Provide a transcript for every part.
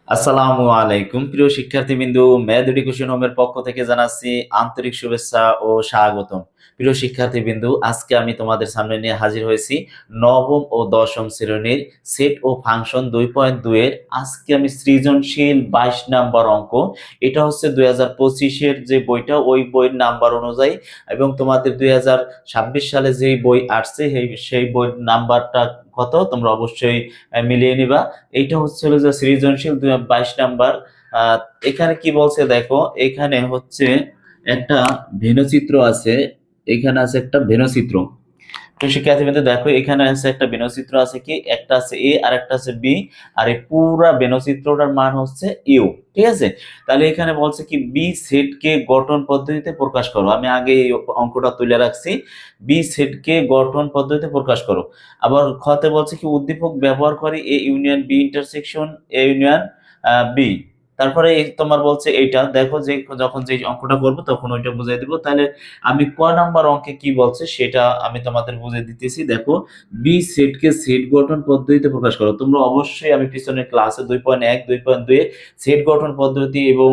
আসসালামু আলাইকুম প্রিয় শিক্ষার্থীবৃন্দ, ম্যাথ এডুকেশন হোমের পক্ষ থেকে জানাচ্ছি আন্তরিক শুভেচ্ছা ও স্বাগতম। প্রিয় শিক্ষার্থীবৃন্দ, আজকে আমি তোমাদের সামনে নিয়ে হাজির হয়েছি নবম ও দশম শ্রেণীর সেট ও ফাংশন 2.2 এর আজকে আমি সৃজনশীল 22 নাম্বার অঙ্ক। এটা হচ্ছে 2025-এর যে বইটা, ওই বইয়ের নাম্বার অনুযায়ী, এবং তোমাদের 2026 সালে যে বই আসছে সেই বইয়ের নাম্বারটা কত তোমরা অবশ্যই মিলিয়ে নিবা। এইটা হচ্ছিল যে সৃজনশীল 22 নাম্বার। আহ, এখানে কি বলছে দেখো, এখানে হচ্ছে একটা ভেনচিত্র আছে। এখানে আছে একটা ভেনচিত্র। তো শিক্ষার্থীবৃন্দ দেখো, এখানে আছে একটা বেনচিত্র আছে, কি একটা আছে এ আর একটা আছে বি, আর এই পুরা বেনচিত্রটার মান হচ্ছে ইউ। ঠিক আছে, তাহলে এখানে বলছে কি বি সেট কে গঠন পদ্ধতিতে প্রকাশ করো। আমি আগে এই অঙ্কটা তুলে রাখছি। বি সেট কে গঠন পদ্ধতিতে প্রকাশ করো। আবার খতে বলছে কি উদ্দীপক ব্যবহার করে A union B intersection A union B. তারপরে তোমার বলছে এইটা দেখো, যে যখন যে অঙ্কটা করবো তখন ওইটা বুঝাই দিব। তাহলে আমি ক নাম্বার অঙ্কে কি বলছে সেটা আমি তোমাদের বুঝে দিতেছি। দেখো, বি সেটকে সেট গঠন পদ্ধতিতে প্রকাশ করো। তোমরা অবশ্যই আমি পিছনের ক্লাসে 2.1 2.2 সেট গঠন পদ্ধতি এবং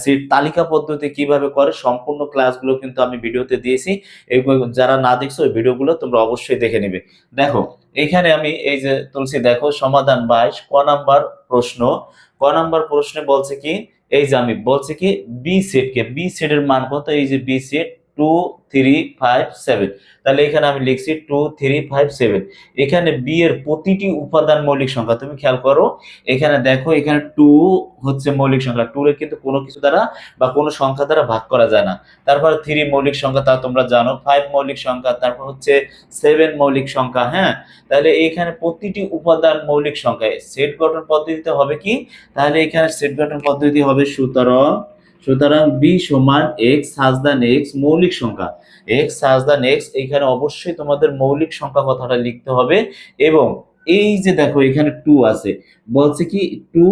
সেট তালিকা পদ্ধতি কিভাবে করে সম্পূর্ণ ক্লাসগুলো কিন্তু আমি ভিডিওতে দিয়েছি। এগুলো যারা না দেখছো ওই ভিডিওগুলো তোমরা অবশ্যই দেখে নিবে। দেখো, এখানে আমি এই যে তুলছি, দেখো সমাধান 22 ক নাম্বার প্রশ্ন। ক নাম্বার প্রশ্নে বলছে কি, এই যে আমি বলছি কি বি সেটের মান কত, এই যে বি সেট 2 3 5 7। তাহলে এখানে আমি লিখছি 2 3 5 7। এখানে বি এর প্রতিটি উপাদান মৌলিক সংখ্যা, তুমি খেয়াল করো। এখানে দেখো, এখানে টু হচ্ছে মৌলিক সংখ্যা। টু এর কিন্তু কোনো কিছু দ্বারা বা কোনো সংখ্যা দ্বারা ভাগ করা যায় না। তারপর থ্রি মৌলিক সংখ্যা, তা তোমরা জানো। ফাইভ মৌলিক সংখ্যা, তারপর হচ্ছে সেভেন মৌলিক সংখ্যা। হ্যাঁ, তাহলে এখানে প্রতিটি উপাদান মৌলিক সংখ্যা। সেট গঠন পদ্ধতিতে হবে কি, তাহলে এখানে সেট গঠন পদ্ধতি হবে সুতরাং সুতরাং বি সমান এক্স হাজ দ্য নেক্সট মৌলিক সংখ্যা। এক্স হাজ দ্য নেক্সট, এখানে অবশ্যই তোমাদের মৌলিক সংখ্যা কথাটা লিখতে হবে। এবং এই যে দেখো, এখানে টু আছে, বলছে কি টু,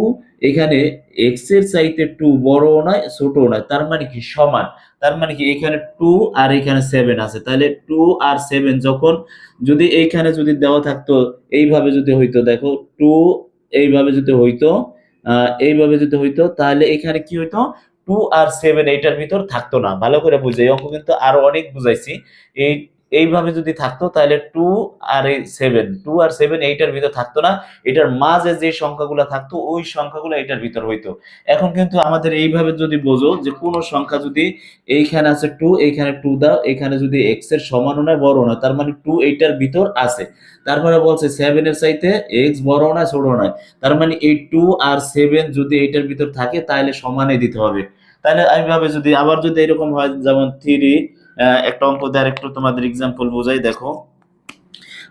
এখানে এক্স এর চাইতে টু বড়ও নয় ছোটও নয়, তার মানে কি সমান। তার মানে কি এখানে টু আর এখানে সেভেন আছে, তাহলে টু আর সেভেন যখন যদি এইখানে যদি দেওয়া থাকতো, এইভাবে যদি হইতো, দেখো টু এইভাবে যদি হইতো, এইভাবে যদি হইতো, তাহলে এখানে কি হইতো, টু আর সেভেন এইটার ভিতর থাকতো না। ভালো করে বুঝে, এই অঙ্ক কিন্তু আরো অনেক বুঝাইছি। এই এইভাবে যদি থাকতো তাহলে টু আর সেভেন এইটার ভিতর থাকতো না। এটার মাঝে যে সংখ্যাগুলো থাকতো ওই সংখ্যাগুলো এটার ভিতর হইতো। এখন কিন্তু আমাদের এইভাবে যদি বোঝো যে কোন সংখ্যা যদি এইখানে আছে টু, এইখানে টু দাও, এখানে যদি এক্স এর সমান নয় বড় নয়, তার মানে টু এইটার ভিতর আছে। তারপরে বলছে সেভেন এর চাইতে এক্স বড় নয় ছোট নয়, তার মানে এই টু আর সেভেন যদি এইটার ভিতর থাকে তাহলে সমানে দিতে হবে। তাহলে এইভাবে যদি আবার যদি এরকম হয়, যেমন থ্রি, একটা অঙ্ক দেওয়ার একটু তোমাদের এক্সাম্পল বোঝাই। দেখো,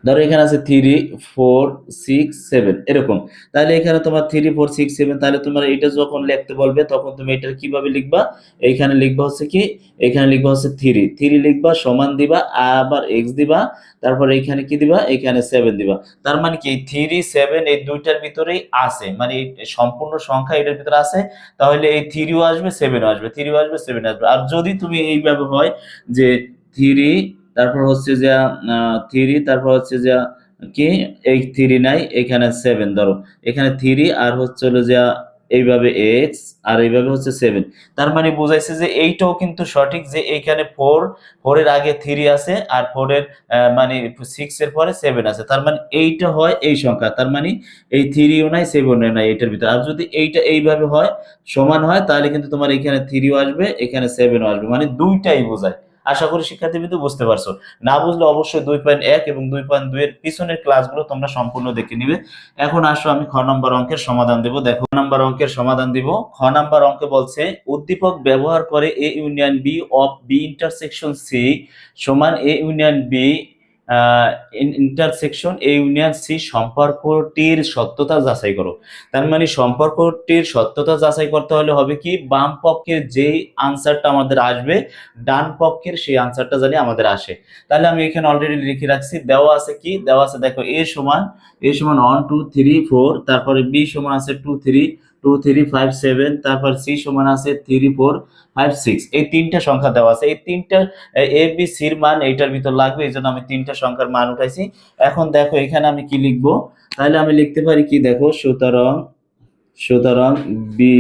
ধরো এখানে আছে 3 4 6 7 এরকম। তাহলে এখানে তোমার 3 4 6 7, তাহলে তোমার এটা যখন লিখতে বলবে তখন তুমি এটা কিভাবে লিখবা, এইখানে লিখবা হচ্ছে কি, এখানে লিখবা হচ্ছে থ্রি, থ্রি লিখবা সমান দিবা, আবার এক্স দিবা, তারপর এখানে কি দিবা, এখানে সেভেন দিবা। তার মানে কি থ্রি সেভেন এই দুইটার ভিতরেই আছে, মানে এই সম্পূর্ণ সংখ্যা এটার ভিতরে আছে। তাহলে এই থ্রিও আসবে সেভেনও আসবে, থ্রিও আসবে সেভেন আসবে। আর যদি তুমি এইভাবে হয় যে থ্রি, তারপর হচ্ছে যে থ্রি, তারপর হচ্ছে যে কি, এই থ্রি নাই, এখানে সেভেন ধরো, এখানে থ্রি আর হচ্ছে হলো যে এইভাবে এক্স, আর এইভাবে হচ্ছে সেভেন। তার মানে বুঝাইছে যে এইটাও কিন্তু সঠিক, যে এইখানে ফোর, ফোর এর আগে থ্রি আছে, আর ফোর এর মানে সিক্স এর পরে সেভেন আছে, তার মানে এইটা হয় এই সংখ্যা। তার মানে এই থ্রিও নাই সেভেনও নাই এটার ভিতরে। আর যদি এইটা এইভাবে হয়, সমান হয়, তাহলে কিন্তু তোমার এখানে থ্রিও আসবে এখানে সেভেনও আসবে, মানে দুইটাই বোঝায়। আশা করি শিক্ষার্থীবৃন্দ বুঝতে পারছো। না বুঝলে অবশ্যই 2.1 এবং 2.2 এর পিছনের ক্লাসগুলো তোমরা সম্পূর্ণ দেখে নিবে। এখন আসো আমি খ নম্বর অঙ্কের সমাধান দেব। দেখো, খ নম্বর অঙ্কের সমাধান দিব। খ নম্বর অঙ্কে বলছে উদ্দীপক ব্যবহার করে A union B of B intersection C সমান A union B intersection A union C সম্পর্কটির সত্যতা যাচাই করো। তার মানে সম্পর্কটির সত্যতা যাচাই করতে হলে হবে কি, বাম পক্ষের যেই আনসারটা আমাদের আসবে ডান পক্ষের সেই আনসারটা জানি আমাদের আসে। তাহলে আমি এখানে অলরেডি লিখে রাখছি, দেওয়া আছে কি, দেওয়া আছে দেখো এ সমান 1 2 3 4, তারপরে বি সমান আছে 2 3 2 3 5 7, তারপর সি সমান আছে 3 4 5 6। এই তিনটা সংখ্যা দেওয়া আছে, এই তিনটা এ বি সির মান এইটার ভিতর লাগবে, এই জন্য আমি তিনটা সংখ্যার মান উঠাইছি। এখন দেখো এখানে আমি কি লিখবো, তাহলে আমি লিখতে পারি কি, দেখো সুতরাং সুতরাং B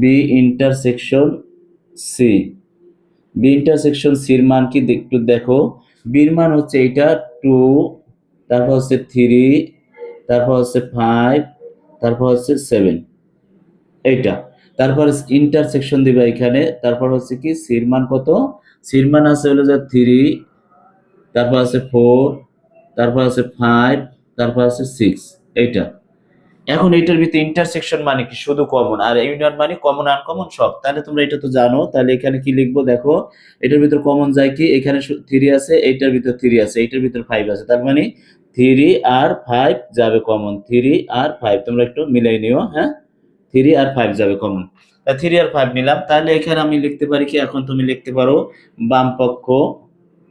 B intersection C, B intersection সির মান কি একটু দেখো। বির মান হচ্ছে এইটা 2, তারপর হচ্ছে 3, তারপর হচ্ছে 5, তারপর হচ্ছে 7, এইটা। তারপর ইন্টারসেকশন দিবা এখানে, তারপর হচ্ছে কি সির মান কত, সির মান আছে হলো যে 3, তারপর আছে 4, তারপর আছে 5, তারপর আছে 6, এইটা। এখন এটার ভিতরে ইন্টারসেকশন মানে কি শুধু কমন, আর ইউনিয়ন মানে কমন আনকমন সব। তাহলে তোমরা এটা তো জানো, তাহলে এখানে কি লিখবো দেখো, এটার ভিতর কমন যায় কি, এখানে 3 আছে, এইটার ভিতর 3 আছে, এইটার ভিতর 5 আছে, তার মানে 3 আর 5 যাবে কমন, 3 আর 5 তোমরা একটু মিলাই নিও, হ্যাঁ 3 আর 5 যাবে কমন। 3 আর 5 নিলাম, তাহলে এখানে আমি লিখতে পারি কি, এখন তুমি লিখতে পারো বাম পক্ষ,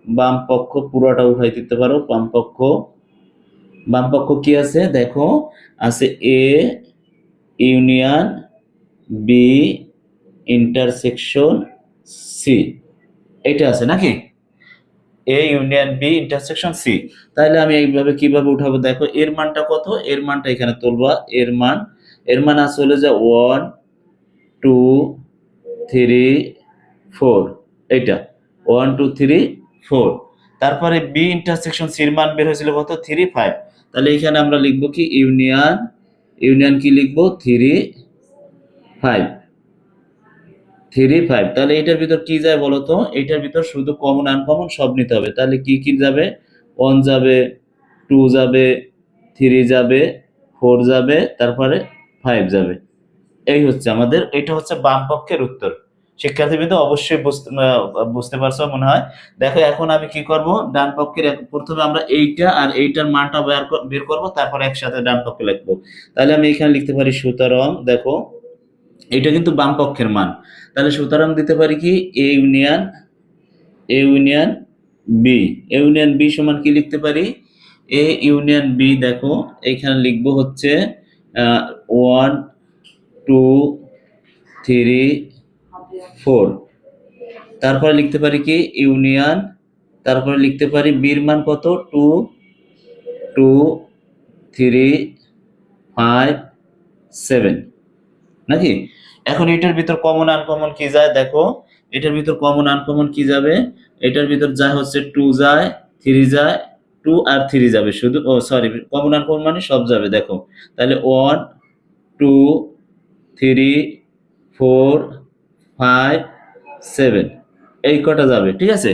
বাম পক্ষ পুরোটা উঠাই দিতে পারো। বাম পক্ষ, বাম পক্ষ কি আছে দেখো, আছে A union B intersection C, এটা আছে নাকি, A union B intersection C. তাহলে আমি এইভাবে কিভাবে উঠাবো দেখো, এর মানটা কত, এর মানটা এখানে তুলবা, এর মান, এর মান আসলে যে 1 2 3 4, এইটা 1 2 3 4। তারপরে বি ইন্টারসেকশন সির মান বের হয়েছিল কত, 3 5। তাহলে এখানে আমরা লিখবো কি ইউনিয়ন, ইউনিয়ন কি লিখবো 3 5, 3 5। তাহলে এটার ভিতর কি যায় বলো তো, এটার ভিতর শুধু কমন আনকমন সব নিতে হবে। তাহলে কি কি যাবে, 1 যাবে, 2 যাবে, 3 যাবে, 4 যাবে, তারপরে 5 যাবে। এই হচ্ছে আমাদের, এটা হচ্ছে বাম পক্ষের উত্তর। শিক্ষার্থীবৃন্দ অবশ্যই বুঝতে পারছো মনে হয়। দেখো এখন আমি কি করব, ডান পক্ষের প্রথমে আমরা এইটা আর এইটার মানটা বের করব, তারপর একসাথে ডান পক্ষে লিখবো। তাহলে আমি এখানে লিখতে পারি সুতরাং দেখো, এটা কিন্তু বাম পক্ষের মান, তাহলে সুতরাং দিতে পারি কি A union, A union B, A union B সমান কি লিখতে পারি, এ ইউনিয়ন বি দেখো এখানে লিখবো হচ্ছে 1 2 3 4। তারপরে লিখতে পারি কি ইউনিয়ন, তারপরে লিখতে পারি বির মান কত 2 2 3 5 7 নাকি। এখন এটার ভিতর কমন আনকমন কি যায় দেখো, এটার ভিতর কমন আনকমন কি যাবে, এটার ভিতর যা হচ্ছে 2 যায়, 3 যায়, 2 আর 3 যাবে শুধু, ও সরি কমন আনকমন মানে সব যাবে দেখো। তাহলে 1 2 3 4 5 7, এই কটা যাবে, ঠিক আছে।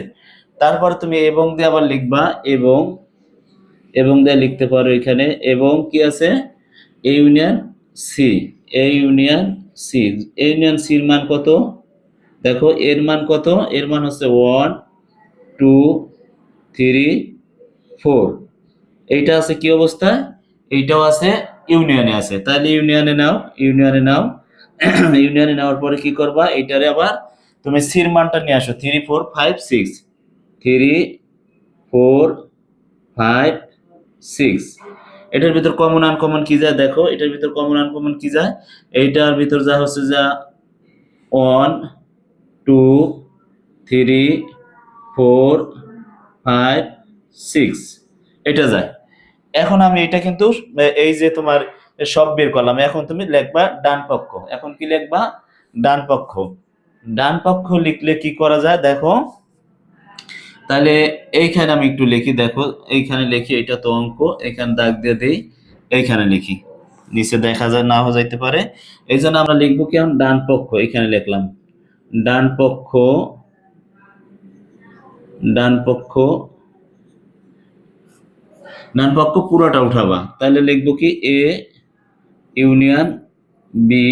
তারপর তুমি এবং দিয়ে আবার লিখবা, এবং, এবং দিয়ে লিখতে পারো এখানে, এবং কি আছে A union C, A union C, A union সির মান কত দেখো, এর মান কত, এর মান হচ্ছে 1 2 3 4। এইটা আছে কি অবস্থায়, এইটাও আছে ইউনিয়নে আছে, তাহলে ইউনিয়নে নাও, ইউনিয়নে নাও। ইউনিয়নে নেওয়ার পরে কি করবা, এইটারে আবার তুমি সির মানটা নিয়ে আসো, 3 4 5 6, 3 4 5 6। এটার ভিতর কমন আনকমন কি যায় দেখো, এটার ভিতর কমন আনকমন কি যায়, এইটার ভিতর যা হচ্ছে যা 1 2 3 4 5 6, এটা যায়। এখন আমি এটা কিন্তু এই যে তোমার সব বের করলাম, এখন তুমি লিখবা ডান পক্ষ। এখন কি লিখবা, ডান পক্ষ। ডান পক্ষ লিখলে কি করা যায় দেখো, তাহলে এইখানে আমি একটু লিখি দেখো, এইখানে লিখি, এটা তো অঙ্ক, এখানে দাগ দিয়ে দিই, এইখানে লিখি, নিচে দেখা যায় না হয়ে যাইতে পারে, এই জন্য আমরা লিখবো কেমন, ডান পক্ষ, এখানে লিখলাম ডান পক্ষ, ডান পক্ষ, ডান পক্ষ পুরোটা উঠাবা। তাহলে লিখবো কি এ ইউনিয়ন বি,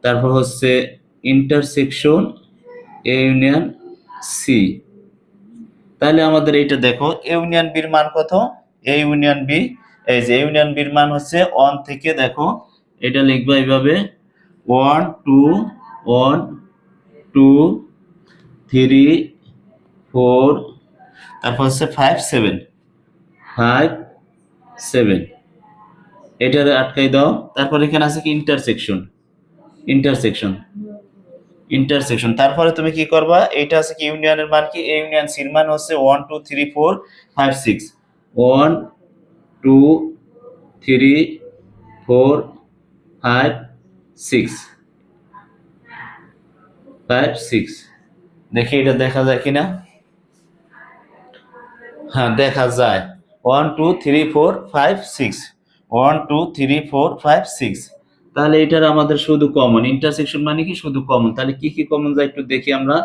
তারপর হচ্ছে ইন্টারসেকশন এ ইউনিয়ন সি। তাহলে আমাদের এইটা দেখো ইউনিয়ন বির মান কত, এ ইউনিয়ন বি, এই যে ইউনিয়ন বির মান হচ্ছে 1 থেকে দেখো, এটা লিখবো এইভাবে 1 2 1 2 3 4, তারপর হচ্ছে 5 7 5 7, এটা আটকাই দাও। তারপর এখানে আছে কি ইন্টারসেকশন, ইন্টারসেকশন, ইন্টারসেকশন। তারপরে তুমি কি করবা, এইটা আছে কি ইউনিয়নের মান কি, এ ইউনিয়ন সির মান হচ্ছে 1 2 3 4 5 6, 1 2 3 4 5 6 5 6 দেখি এটা দেখা যায় কিনা। হ্যাঁ, দেখা যায় 1 2 3 4 5 6 1 2 3 4 5 6। তাহলে এটার আমাদের শুধু কমন, ইন্টারসেকশন মানে কি শুধু কমন। তাহলে কি কি কমন যায় একটু দেখি আমরা।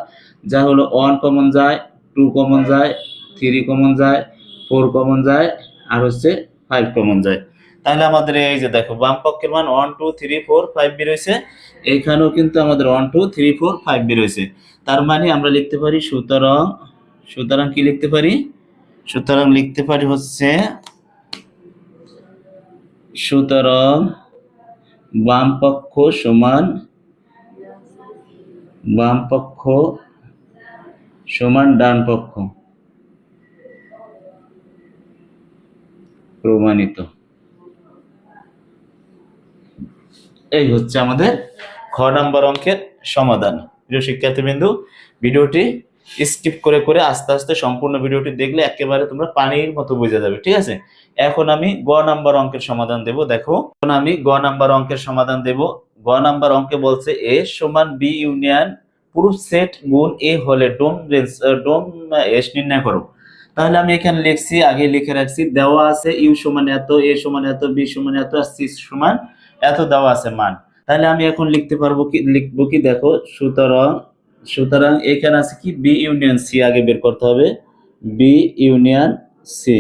যা হলো 1 কমন যায়, 2 কমন যায়, 3 কমন যায়, 4 কমন যায়, আর হচ্ছে 5 কমন যায়। তাহলে আমাদের এই যে দেখো বাম পক্ষের মান 1 2 3 4 5 বের হয়েছে, এইখানেও কিন্তু আমাদের 1 2 3 4 5 বের হয়েছে। তার মানে আমরা লিখতে পারি সুতরাং, সুতরাং কি লিখতে পারি, সুতরাং লিখতে পারি হচ্ছে, সুতরাং বাম পক্ষ সমান, বাম পক্ষ সমান ডান পক্ষ প্রমাণিত। এই হচ্ছে আমাদের খ নাম্বার অঙ্কের সমাধান। প্রিয় শিক্ষার্থীবৃন্দু, ভিডিওটি স্কিপ করে করে আস্তে আস্তে সম্পূর্ণ ভিডিওটি দেখলে একেবারে তোমরা পানির মতো বুঝে যাবে, ঠিক আছে। এখন আমি গ নাম্বার অঙ্কের সমাধান দেব। দেখো, এখন আমি গ নাম্বার অঙ্কের সমাধান দেব। গ নাম্বার অঙ্কে বলছে এ সমান বি ইউনিয়ন প্রুফ সেট গুণ এ হলে ডোম এস নির্ণয় করো। তাহলে আমি এখানে লিখছি, আগে লিখে রাখছি, দেওয়া আছে ইউ সমান এত, এ সমান এত, বি সমান এত, আর সি সমান এত দেওয়া আছে মান। তাহলে আমি এখন লিখতে পারবো কি, লিখবো কি, দেখো, সুতরাং, সুতরাং এখানে আছে কি বি ইউনিয়ন সি আগে বের করতে হবে। B union C,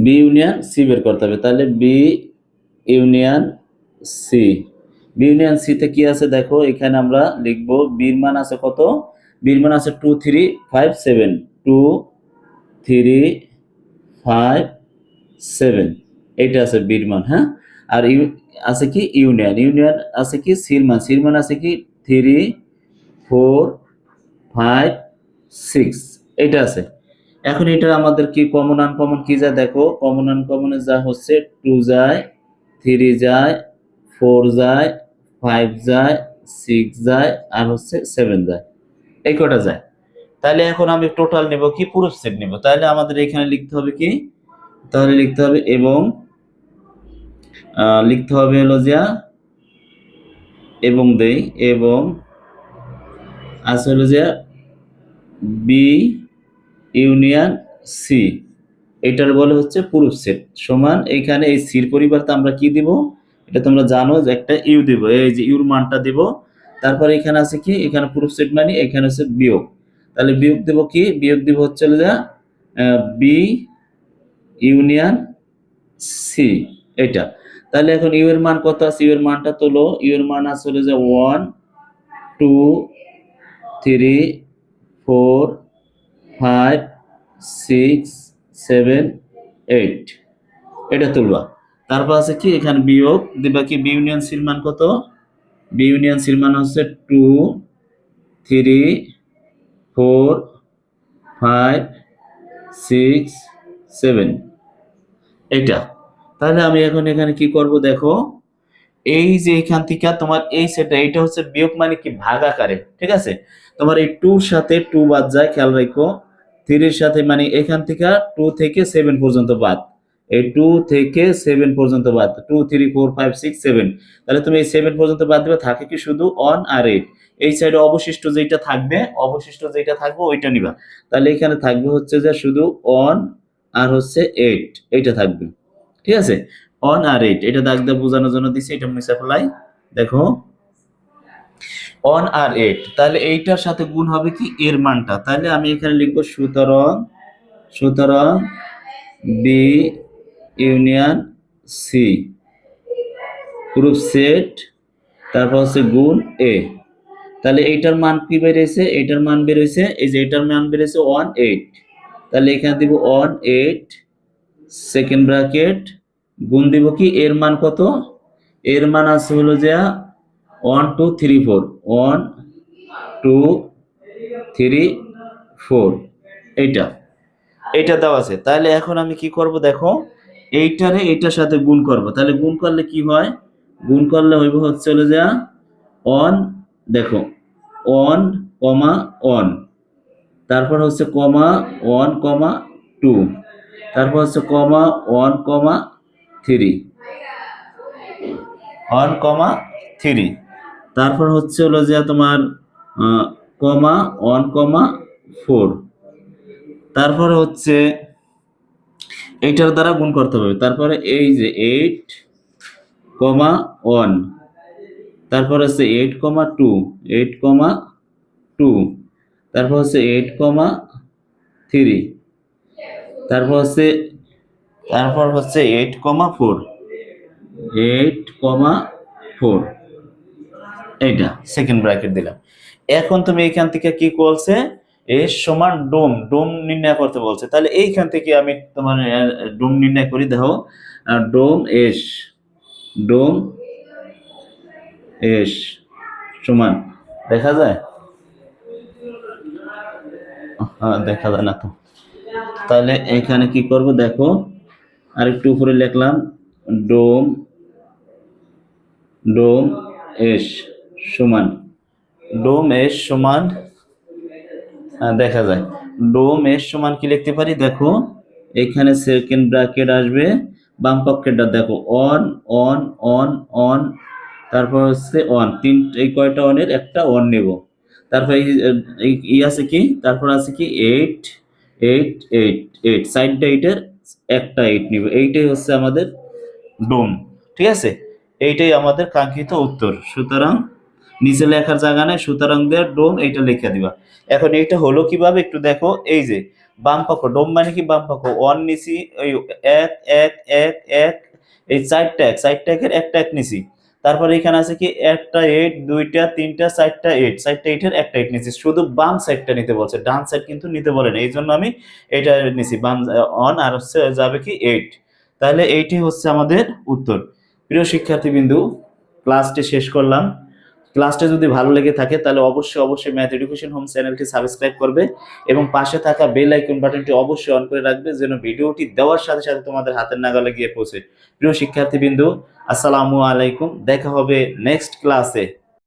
B union C বের করতে হবে। তাহলে B union C, B union C তে কি আছে দেখো, এখানে আমরা লিখবো বির মান আছে কত, বির মান আছে 2 3 5 7, 2 3 5 7, এটা আছে বির মান। হ্যাঁ, আর ইউ আছে কি ইউনিয়ন, ইউনিয়ন আছে কি সির মান, সির মান আছে কি 3 4 5 6, এটা আছে। এখন এটা আমাদের কি কমন আনকমন কি যায় দেখো, কমন আনকমনে যা হচ্ছে 2 যায়, 3 যায়, 4 যায়, 5 যায়, 6 যায়, আর হচ্ছে 7 যায়, এই কটা যায়। তাহলে এখন আমি টোটাল নেব কি, প্রুফ সেট নেব। তাহলে আমাদের এখানে লিখতে হবে কি, তাহলে লিখতে হবে এবং, লিখতে হবে হলো যে এবং দেই, এবং আছে হলো যে বি ইউনিয়ন সি, এটার বলে হচ্ছে প্রুফ সেট সমান, এইখানে এই সির পরিবর্তে আমরা কি দিব, এটা তোমরা জানো যে একটা ইউ দিব, এই যে ইউর মানটা দিব। তারপর এখানে আছে কি, এখানে প্রুফ সেট মানে এখানে হচ্ছে বিয়োগ। তাহলে বিয়োগ দেব কি, বিয়োগ দিব হচ্ছে যে বি ইউনিয়ন সি, এটা। তাহলে এখন ইউ এর মান কত আছে, ইউ এর মানটা তোলো, ইউ এর মান আসলে যে 1 2 3 4 5 6 7 8, এটা তুলবা। তারপর আছে কি এখানে বিয়োগ দিবা কি, বি ইউনিয়ন সির মান কত, বি ইউনিয়ন সির মান হচ্ছে 2 3 4 5 6 7, এটা। তাহলে আমি এখন এখানে কি করব দেখো, এই যে এখান থেকে তোমার এই সেটটা, এটা হচ্ছে বিয়োগ মানে কি ভাগ আকারে, ঠিক আছে। তোমার এই 2 এর সাথে 2 বাদ যায়, খেয়াল রাখো। 3 এর সাথে মানে এখান থেকে 2 থেকে 7 পর্যন্ত বাদ, এই 2 থেকে 7 পর্যন্ত বাদ, 2 3 4 5 6 7। তাহলে তুমি এই 7 পর্যন্ত বাদ দিবে, থাকে কি শুধু 1 আর 8। এই সাইডে অবশিষ্ট যেটা থাকবে, অবশিষ্ট যেটা থাকবে ওইটা নিবা। তাহলে এখানে থাকবে হচ্ছে যে শুধু 1 আর হচ্ছে 8, এইটা থাকবে, ঠিক আছে। 1 আর 8, এটা দাগ দিয়ে বোঝানোর জন্য দিছি, এটা মুছে ফেলাই। দেখো 1 আর 8, তাহলে এইটার সাথে গুণ হবে কি এর মানটা। তাহলে আমি এখানে লিখবো সুতরাং, সুতরাং B union C proof set, তারপর হচ্ছে গুণ এ। তাহলে এইটার মান কি বেরিয়েছে, এইটার মান বেরিয়েছে, এই যে এটার মান বেরিয়েছে 1 8। তাহলে এখানে দিব 1 8 সেকেন্ড ব্র্যাকেট, গুণ দিব কি এর মান কত, এর মান আছে হলো যে 1 2 3 4, 1 2 3 4, এইটা, এইটা দেওয়া আছে। তাহলে এখন আমি কি করব দেখো, এইটারে এইটার সাথে গুণ করব। তাহলে গুণ করলে কি হয়, গুণ করলে হইব হচ্ছে হলো যে 1, দেখো 1 কমা 1, তারপর হচ্ছে কমা 1 কমা 2, তারপর হচ্ছে কমা 1 কমা 3, 1,3, তারপর হচ্ছে হলো যে তোমার কমা 1,4, তারপরে হচ্ছে এইটার দ্বারা গুণ করতে হবে, তারপরে এই যে 8,1, তারপর হচ্ছে 8,2, 8,2, তারপর হচ্ছে 8,3, তারপর হচ্ছে 8,4, 8,4, এইটা সেকেন্ড ব্র্যাকেট দিলাম। এখন তুমি এইখান থেকে কি বলছে, এস সমান ডোম, ডোম নির্ণয় করতে বলছে। তাহলে এইখান থেকে আমি তোমার ডোম নির্ণয় করি, দেখো ডোম এস, ডোম এস সমান, দেখা যায়? হ্যাঁ, দেখা যায় না তো। তাহলে এখানে কি করব দেখো, আরেকটু উপরে লিখলাম ডোম, ডোম এস সমান, ডোম এস সমান, দেখা যায় ডোম এস সমান কি লিখতে পারি দেখো, এখানে সেকেন্ড ব্র্যাকেট আসবে, বাম পক্ষেরটা দেখো অন অন অন অন, তারপর হচ্ছে অন, এই কয়টা অনের একটা অন নেব, তারপর এই আছে কি, তারপর আছে কি 8 8 8 8, সাইডটা 8 এর একটা 8 নিব, এইটাই হচ্ছে আমাদের ডোম। ঠিক আছে, এইটাই আমাদের কাঙ্ক্ষিত উত্তর। সুতরাং নিচে লেখার জায়গা নেই, সুতরাং দেয়ার ডোম, এইটা লিখে দিবা। এখন এইটা হলো কিভাবে একটু দেখো, এই যে বাম পক্ষ, ডোম মানে কি বাম পক্ষ, ওয়ান নিছি, ওই এক এক এক এক, এই চারটা একের একটা এক নিছি, তারপর এখানে আছে কি একটা 8, দুইটা, তিনটা, চারটা 8, চারটা 8 এর একটা 8 নিছি, শুধু বাম সাইডটা নিতে বলছে, ডান সাইড কিন্তু নিতে বলে না, এই জন্য আমি এটা নিছি বাম অন, আর হচ্ছে যাবে কি 8। তাহলে এইটাই হচ্ছে আমাদের উত্তর। প্রিয় শিক্ষার্থীবৃন্দু, ক্লাসটি শেষ করলাম। ক্লাসটা যদি ভালো লেগে থাকে তাহলে অবশ্যই ম্যাথ এডুকেশন হোম চ্যানেলটি সাবস্ক্রাইব করবে এবং পাশে থাকা বেল আইকন বাটনটি অবশ্যই অন করে রাখবে, যেন ভিডিওটি দেওয়ার সাথে সাথে তোমাদের হাতের নাগালে গিয়ে পৌঁছে। প্রিয় শিক্ষার্থীবৃন্দু, আসসালামু আলাইকুম, দেখা হবে নেক্সট ক্লাসে।